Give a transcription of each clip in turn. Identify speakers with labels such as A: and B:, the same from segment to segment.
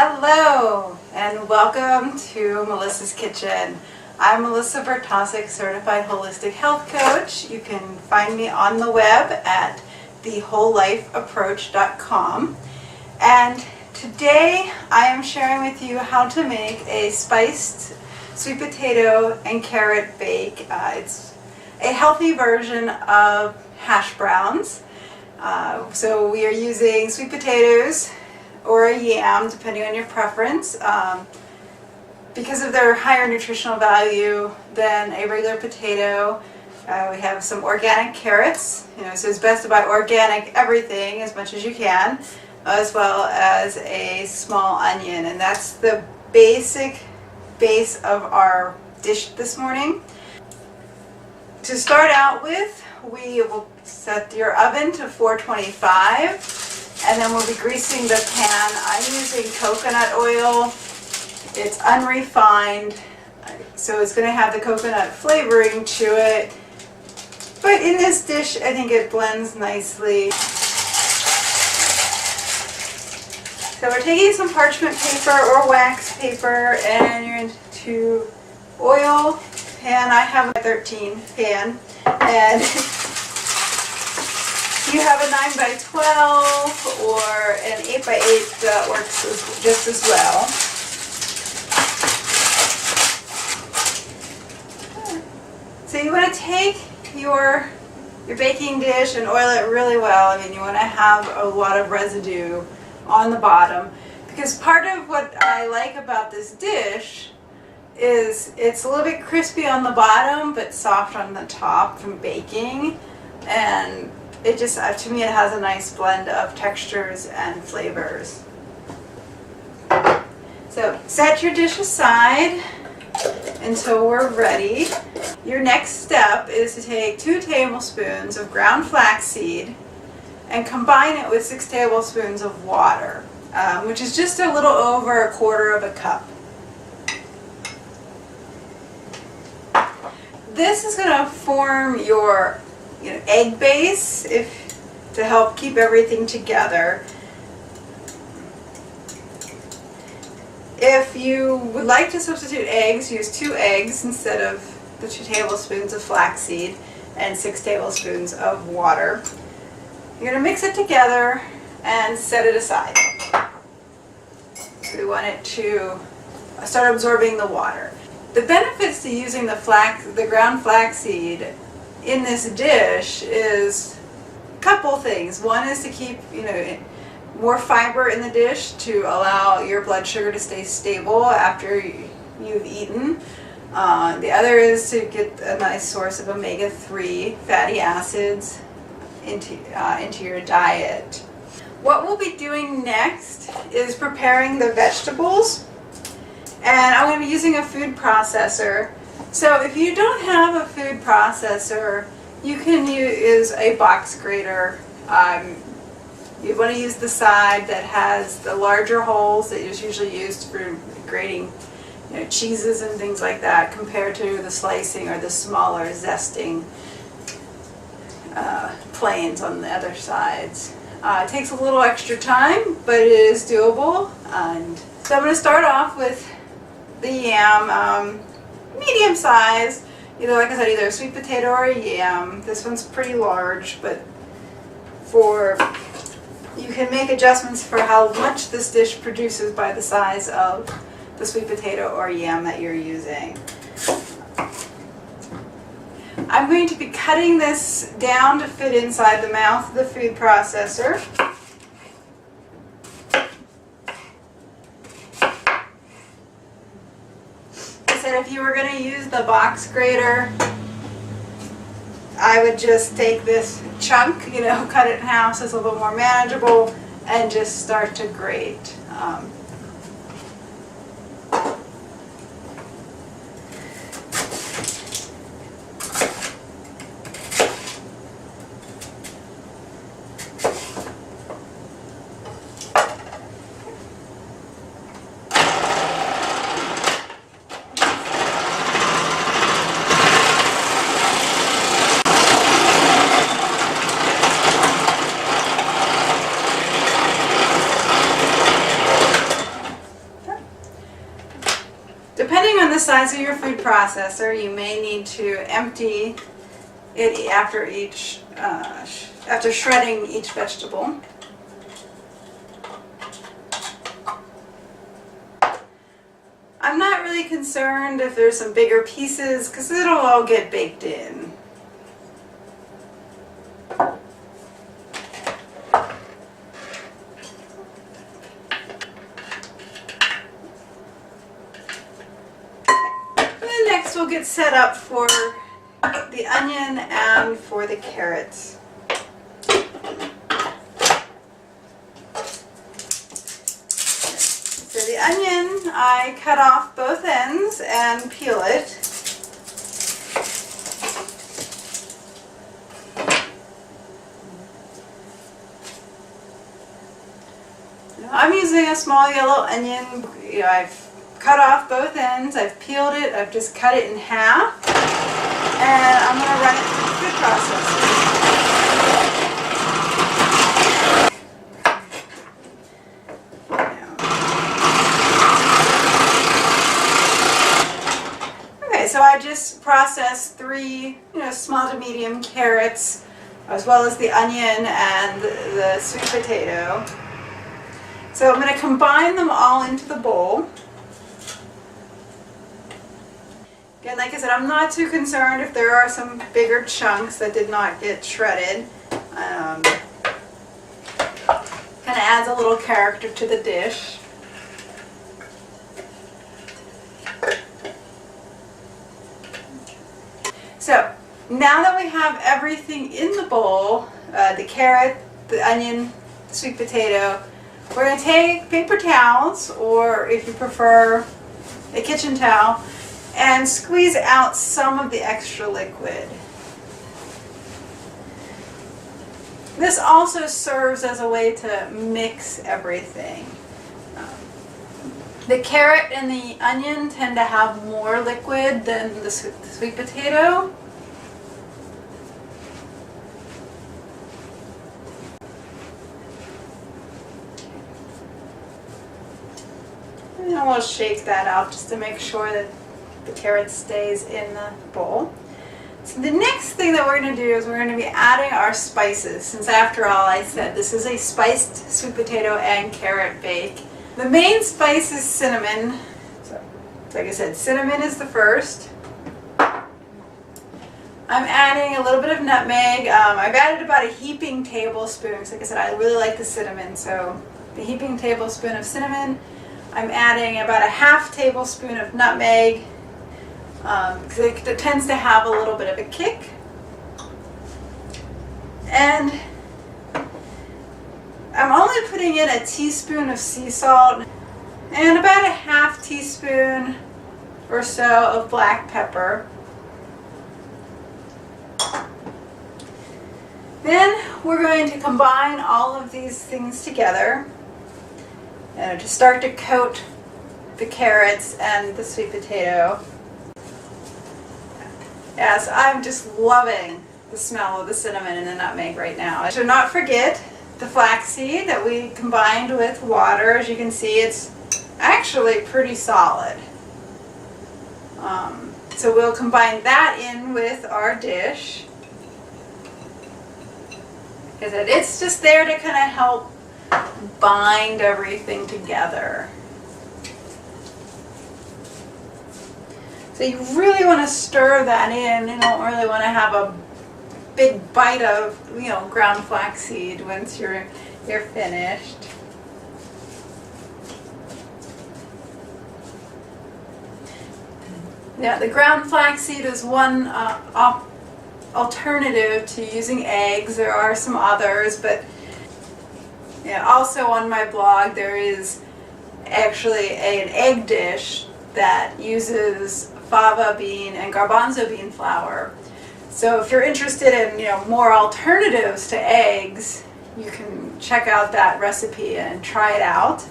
A: Hello and welcome to Melissa's Kitchen. I'm Melissa Bertosik, Certified Holistic Health Coach. You can find me on the web at thewholelifeapproach.com. And today I am sharing with you how to make a spiced sweet potato and carrot bake. It's a healthy version of hash browns. So we are using sweet potatoes or a yam, depending on your preference, because of their higher nutritional value than a regular potato. We have some organic carrots, so it's best to buy organic everything as much as you can, as well as a small onion, and that's the basic base of our dish this morning. To start out with, we will set your oven to 425. And then we'll be greasing the pan. I'm using coconut oil. It's unrefined, so it's going to have the coconut flavoring to it. But in this dish, I think it blends nicely. So we're taking some parchment paper or wax paper, and you're into oil pan. I have a 13 pan, and you have a 9x12 or an 8x8 that works just as well. So you want to take your baking dish and oil it really well. I mean, you want to have a lot of residue on the bottom, because part of what I like about this dish is it's a little bit crispy on the bottom but soft on the top from baking, and it just, to me, it has a nice blend of textures and flavors. So set your dish aside until we're ready. Your next step is to take 2 tablespoons of ground flaxseed and combine it with 6 tablespoons of water, which is just a little over 1/4 cup. This is going to form your egg base to help keep everything together. If you would like to substitute eggs, use 2 eggs instead of the 2 tablespoons of flaxseed and 6 tablespoons of water. You're going to mix it together and set it aside. We want it to start absorbing the water. The benefits to using the ground flaxseed in this dish is a couple things. One is to keep more fiber in the dish to allow your blood sugar to stay stable after you've eaten. The other is to get a nice source of omega-3 fatty acids into your diet. What we'll be doing next is preparing the vegetables, and I'm going to be using a food processor. So if you don't have a food processor, you can use a box grater. You want to use the side that has the larger holes that is usually used for grating cheeses and things like that, compared to the slicing or the smaller zesting planes on the other sides. It takes a little extra time, but it is doable. And so I'm going to start off with the yam. Medium size, like I said, either a sweet potato or a yam. This one's pretty large, but you can make adjustments for how much this dish produces by the size of the sweet potato or yam that you're using. I'm going to be cutting this down to fit inside the mouth of the food processor. If you were going to use the box grater, I would just take this chunk, cut it in half so it's a little bit more manageable, and just start to grate. size of your food processor, you may need to empty it after after shredding each vegetable. I'm not really concerned if there's some bigger pieces because it'll all get baked in. And then next we'll get set up for the onion and for the carrots. So the onion, I cut off both ends and peel it. Now, I'm using a small yellow onion. I've cut off both ends, I've peeled it, I've just cut it in half, and I'm going to run it through the food processor. So I just processed 3, small to medium carrots, as well as the onion and the sweet potato. So I'm going to combine them all into the bowl. Again, like I said, I'm not too concerned if there are some bigger chunks that did not get shredded. Kind of adds a little character to the dish. So now that we have everything in the bowl, the carrot, the onion, the sweet potato, we're going to take paper towels, or if you prefer a kitchen towel, and squeeze out some of the extra liquid. This also serves as a way to mix everything. The carrot and the onion tend to have more liquid than the sweet potato. And we'll shake that out just to make sure that the carrot stays in the bowl. So the next thing that we're going to do is we're going to be adding our spices, since after all I said this is a spiced sweet potato and carrot bake. The main spice is cinnamon. So, like I said, cinnamon is the first. I'm adding a little bit of nutmeg. I've added about a heaping tablespoon. Because like I said, I really like the cinnamon. So the heaping tablespoon of cinnamon. I'm adding about a half tablespoon of nutmeg. Because it tends to have a little bit of a kick. And I'm only putting in a teaspoon of sea salt and about a half teaspoon or so of black pepper. Then we're going to combine all of these things together to start to coat the carrots and the sweet potato. Yes, I'm just loving the smell of the cinnamon and the nutmeg right now. I should not forget the flaxseed that we combined with water. As you can see, it's actually pretty solid. So we'll combine that in with our dish. It's just there to kind of help bind everything together. So you really want to stir that in. You don't really want to have a big bite of, ground flaxseed once you're finished. Yeah, the ground flaxseed is one alternative to using eggs. There are some others, but also on my blog there is actually an egg dish that uses fava bean and garbanzo bean flour. So if you're interested in more alternatives to eggs, you can check out that recipe and try it out.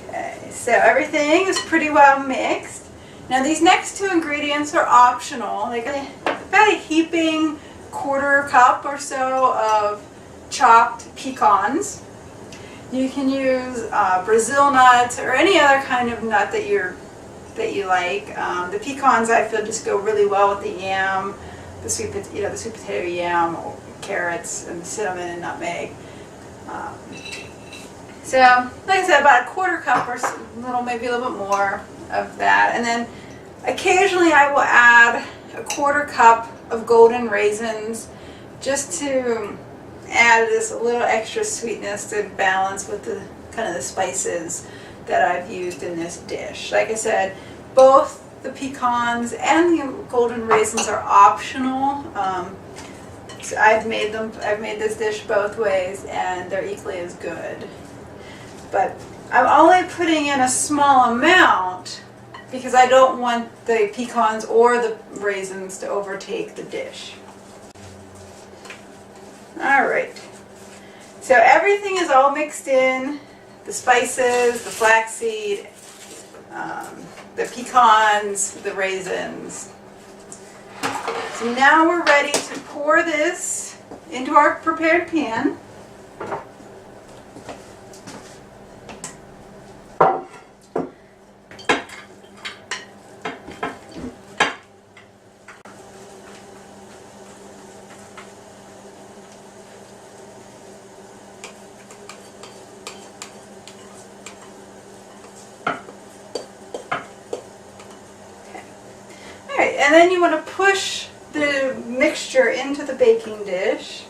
A: Okay, so everything is pretty well mixed. Now these next 2 ingredients are optional. They got about a heaping quarter cup or so of chopped pecans. You can use Brazil nuts or any other kind of nut that you're that you like. The pecans I feel just go really well with the yam, the sweet potato yam, or carrots, and the cinnamon and nutmeg. So, like I said, about a quarter cup or maybe a little bit more of that. And then occasionally I will add a quarter cup of golden raisins just to add this a little extra sweetness to balance with the kind of the spices that I've used in this dish. Like I said, both the pecans and the golden raisins are optional. So I've made this dish both ways, and they're equally as good. But I'm only putting in a small amount because I don't want the pecans or the raisins to overtake the dish. Alright, so everything is all mixed in, the spices, the flaxseed, the pecans, the raisins. So now we're ready to pour this into our prepared pan. And then you want to push the mixture into the baking dish.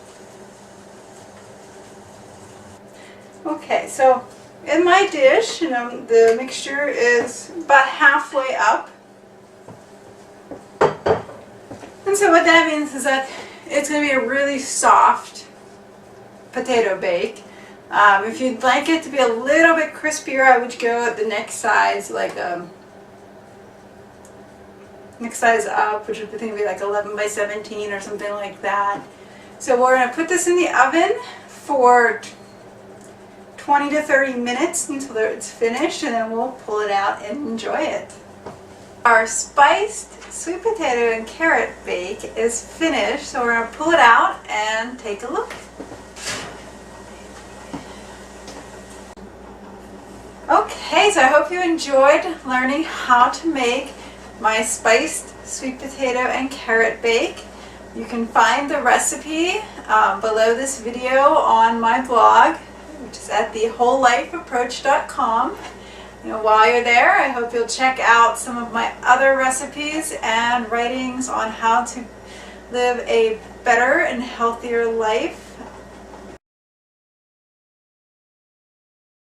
A: Okay, so in my dish, the mixture is about halfway up. And so what that means is that it's going to be a really soft potato bake. If you'd like it to be a little bit crispier, I would go at the next size, like next size up, which would be like 11 by 17 or something like that. So we're going to put this in the oven for 20 to 30 minutes until it's finished, and then we'll pull it out and enjoy it. Our spiced sweet potato and carrot bake is finished, so we're going to pull it out and take a look. Okay, so I hope you enjoyed learning how to make my spiced sweet potato and carrot bake. You can find the recipe below this video on my blog, which is at thewholelifeapproach.com. While you're there, I hope you'll check out some of my other recipes and writings on how to live a better and healthier life